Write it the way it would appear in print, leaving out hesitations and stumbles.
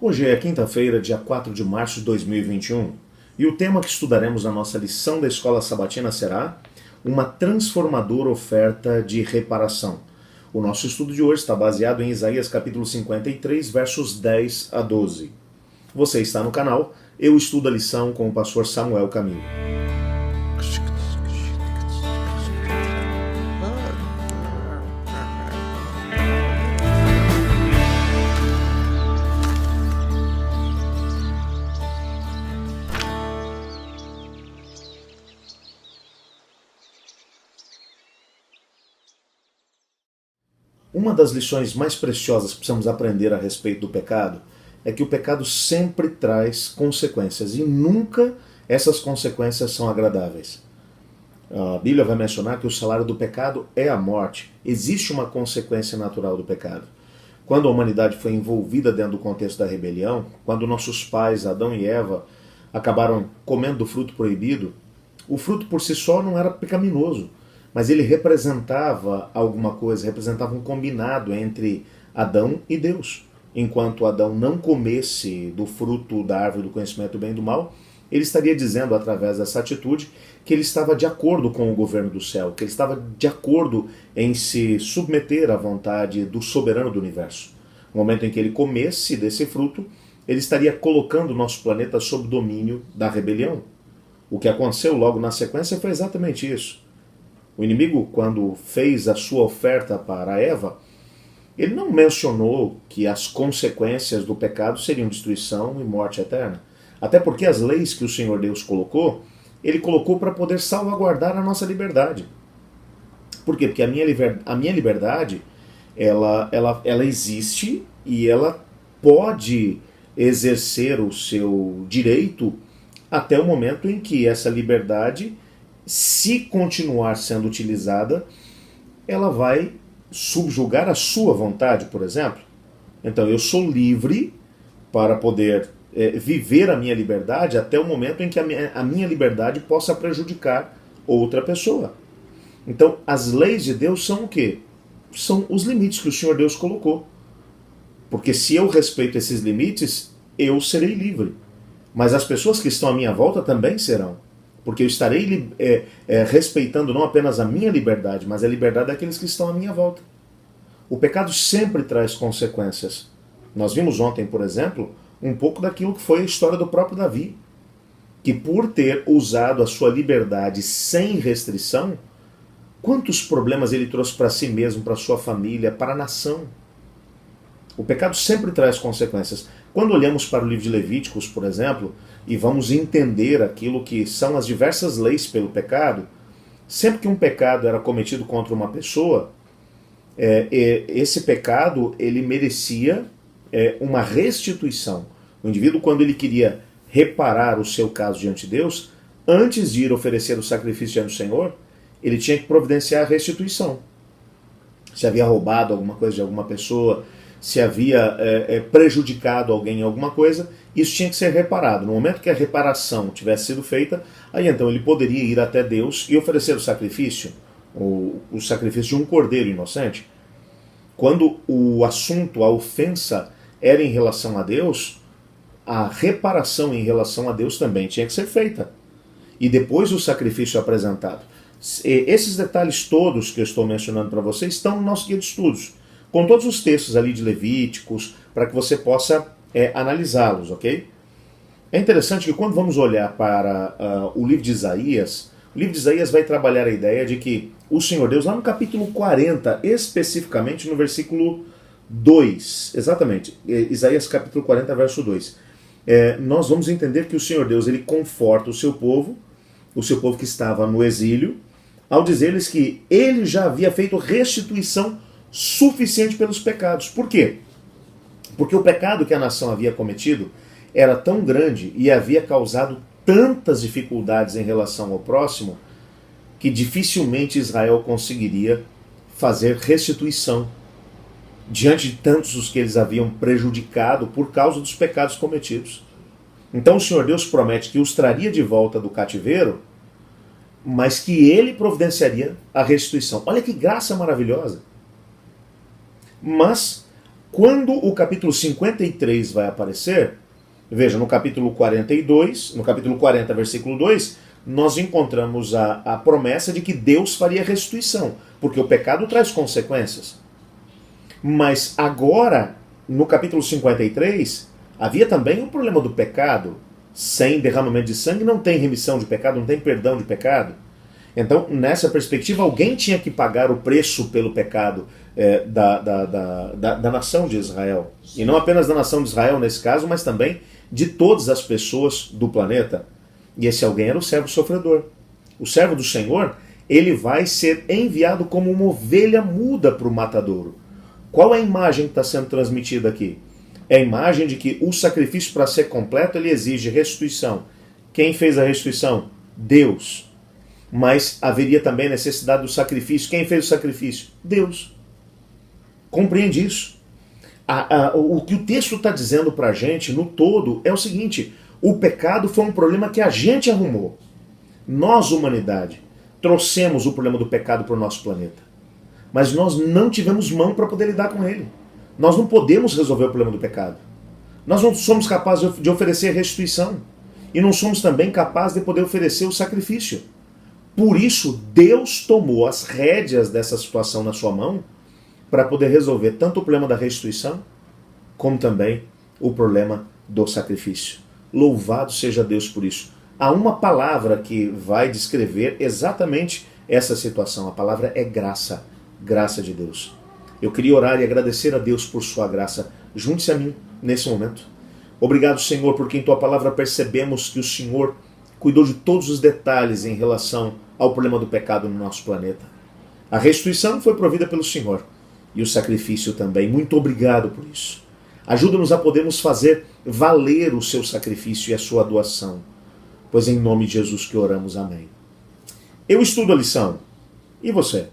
Hoje é quinta-feira, dia 4 de março de 2021, e o tema que estudaremos na nossa lição da Escola Sabatina será uma transformadora oferta de reparação. O nosso estudo de hoje está baseado em Isaías capítulo 53, versos 10 a 12. Você está no canal Eu Estudo a Lição com o pastor Samuel Camilo. Uma das lições mais preciosas que precisamos aprender a respeito do pecado é que o pecado sempre traz consequências e nunca essas consequências são agradáveis. A Bíblia vai mencionar que o salário do pecado é a morte. Existe uma consequência natural do pecado. Quando a humanidade foi envolvida dentro do contexto da rebelião, quando nossos pais, Adão e Eva, acabaram comendo do fruto proibido, o fruto por si só não era pecaminoso, mas ele representava alguma coisa, representava um combinado entre Adão e Deus. Enquanto Adão não comesse do fruto da árvore do conhecimento do bem e do mal, ele estaria dizendo, através dessa atitude, que ele estava de acordo com o governo do céu, que ele estava de acordo em se submeter à vontade do soberano do universo. No momento em que ele comesse desse fruto, ele estaria colocando o nosso planeta sob o domínio da rebelião. O que aconteceu logo na sequência foi exatamente isso. O inimigo, quando fez a sua oferta para Eva, ele não mencionou que as consequências do pecado seriam destruição e morte eterna. Até porque as leis que o Senhor Deus colocou, ele colocou para poder salvaguardar a nossa liberdade. Por quê? Porque a minha liberdade, ela existe e ela pode exercer o seu direito até o momento em que essa liberdade, se continuar sendo utilizada, ela vai subjugar a sua vontade, por exemplo. Então eu sou livre para poder viver a minha liberdade até o momento em que a minha liberdade possa prejudicar outra pessoa. Então as leis de Deus são o quê? São os limites que o Senhor Deus colocou. Porque se eu respeito esses limites, eu serei livre. Mas as pessoas que estão à minha volta também serão. Porque eu estarei respeitando não apenas a minha liberdade, mas a liberdade daqueles que estão à minha volta. O pecado sempre traz consequências. Nós vimos ontem, por exemplo, um pouco daquilo que foi a história do próprio Davi, que por ter usado a sua liberdade sem restrição, quantos problemas ele trouxe para si mesmo, para sua família, para a nação. O pecado sempre traz consequências. Quando olhamos para o livro de Levíticos, por exemplo, e vamos entender aquilo que são as diversas leis pelo pecado, sempre que um pecado era cometido contra uma pessoa, esse pecado ele merecia uma restituição. O indivíduo, quando ele queria reparar o seu caso diante de Deus, antes de ir oferecer o sacrifício diante do Senhor, ele tinha que providenciar a restituição. Se havia roubado alguma coisa de alguma pessoa, se havia prejudicado alguém em alguma coisa, isso tinha que ser reparado. No momento que a reparação tivesse sido feita, aí então ele poderia ir até Deus e oferecer o sacrifício, o sacrifício de um cordeiro inocente. Quando o assunto, a ofensa, era em relação a Deus, a reparação em relação a Deus também tinha que ser feita. E depois o sacrifício apresentado. Esses detalhes todos que eu estou mencionando para vocês estão no nosso guia de estudos, com todos os textos ali de Levíticos, para que você possa analisá-los, ok? É interessante que quando vamos olhar para o livro de Isaías vai trabalhar a ideia de que o Senhor Deus, lá no capítulo 40, especificamente no versículo 2, exatamente, Isaías capítulo 40, verso 2, nós vamos entender que o Senhor Deus, ele conforta o seu povo que estava no exílio, ao dizer-lhes que ele já havia feito restituição suficiente pelos pecados. Por quê? Porque o pecado que a nação havia cometido era tão grande e havia causado tantas dificuldades em relação ao próximo que dificilmente Israel conseguiria fazer restituição diante de tantos os que eles haviam prejudicado por causa dos pecados cometidos. Então o Senhor Deus promete que os traria de volta do cativeiro, mas que ele providenciaria a restituição. Olha que graça maravilhosa! Mas Quando o capítulo 53 vai aparecer, veja, no capítulo 42, no capítulo 40, versículo 2, nós encontramos a promessa de que Deus faria restituição, porque o pecado traz consequências. Mas agora, no capítulo 53, havia também o problema do pecado. Sem derramamento de sangue não tem remissão de pecado, não tem perdão de pecado. Então, nessa perspectiva, alguém tinha que pagar o preço pelo pecado da nação de Israel. E não apenas da nação de Israel nesse caso, mas também de todas as pessoas do planeta. E esse alguém era o servo sofredor. O servo do Senhor, ele vai ser enviado como uma ovelha muda para o matadouro. Qual é a imagem que está sendo transmitida aqui? É a imagem de que o sacrifício, para ser completo, ele exige restituição. Quem fez a restituição? Deus. Mas haveria também necessidade do sacrifício. Quem fez o sacrifício? Deus. Compreende isso? O que o texto está dizendo para a gente, no todo, é o seguinte: o pecado foi um problema que a gente arrumou. Nós, humanidade, trouxemos o problema do pecado para o nosso planeta. Mas nós não tivemos mão para poder lidar com ele. Nós não podemos resolver o problema do pecado. Nós não somos capazes de oferecer restituição. E não somos também capazes de poder oferecer o sacrifício. Por isso, Deus tomou as rédeas dessa situação na sua mão para poder resolver tanto o problema da restituição, como também o problema do sacrifício. Louvado seja Deus por isso. Há uma palavra que vai descrever exatamente essa situação. A palavra é graça. Graça de Deus. Eu queria orar e agradecer a Deus por sua graça. Junte-se a mim nesse momento. Obrigado, Senhor, porque em tua palavra percebemos que o Senhor cuidou de todos os detalhes em relação ao problema do pecado no nosso planeta. A restituição foi provida pelo Senhor e o sacrifício também. Muito obrigado por isso. Ajuda-nos a podermos fazer valer o seu sacrifício e a sua doação. Pois em nome de Jesus que oramos. Amém. Eu estudo a lição. E você?